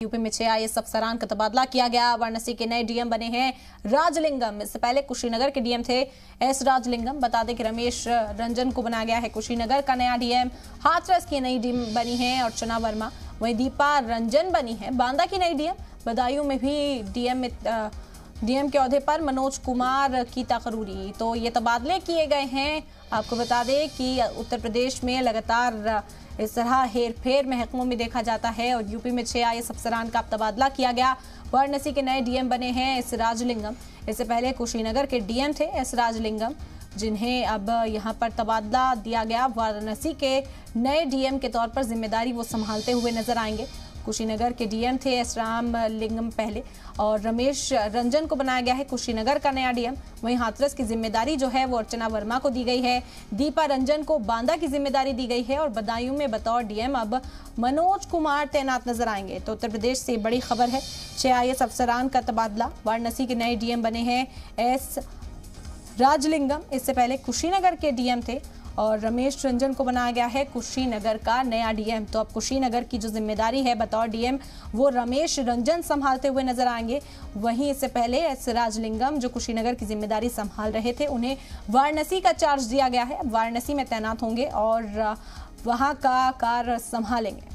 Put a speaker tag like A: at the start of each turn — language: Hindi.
A: यूपी में 6 आईएएस अफसरान का तबादला किया गया। वाराणसी के नए डीएम बने हैं राजलिंगम। इससे पहले कुशीनगर के डीएम थे एस राजलिंगम। बता दें कि रमेश रंजन को बनाया गया है कुशीनगर का नया डीएम। हाथरस की नई डीएम बनी है अर्चना वर्मा। वहीं दीपा रंजन बनी है बांदा की नई डीएम। बदायूं में भी डीएम के ओहदे पर मनोज कुमार की तकरूरी। तो ये तबादले किए गए हैं। आपको बता दें कि उत्तर प्रदेश में लगातार इस तरह हेरफेर महकमों में देखा जाता है और यूपी में 6 आईएएस अफसरान का तबादला किया गया। वाराणसी के नए डीएम बने हैं एस राजलिंगम। इससे पहले कुशीनगर के डीएम थे एस राजलिंगम, जिन्हें अब यहां पर तबादला दिया गया। वाराणसी के नए डीएम के तौर पर जिम्मेदारी वो संभालते हुए नजर आएंगे। कुशीनगर के डीएम थे एस रामलिंगम पहले और रमेश रंजन को बनाया गया है कुशीनगर का नया डीएम। वहीं हाथरस की जिम्मेदारी जो है वो अर्चना वर्मा को दी गई है। दीपा रंजन को बांदा की जिम्मेदारी दी गई है और बदायूं में बतौर डीएम अब मनोज कुमार तैनात नजर आएंगे। तो उत्तर प्रदेश से बड़ी खबर है, 6 आईएएस अफसरान का तबादला। वाराणसी के नए डीएम बने हैं एस राजलिंगम। इससे पहले कुशीनगर के डीएम थे और रमेश रंजन को बनाया गया है कुशीनगर का नया डीएम। तो अब कुशीनगर की जो जिम्मेदारी है बतौर डीएम वो रमेश रंजन संभालते हुए नजर आएंगे। वहीं इससे पहले एस राजलिंगम जो कुशीनगर की जिम्मेदारी संभाल रहे थे, उन्हें वाराणसी का चार्ज दिया गया है। वाराणसी में तैनात होंगे और वहां का कार्य संभालेंगे।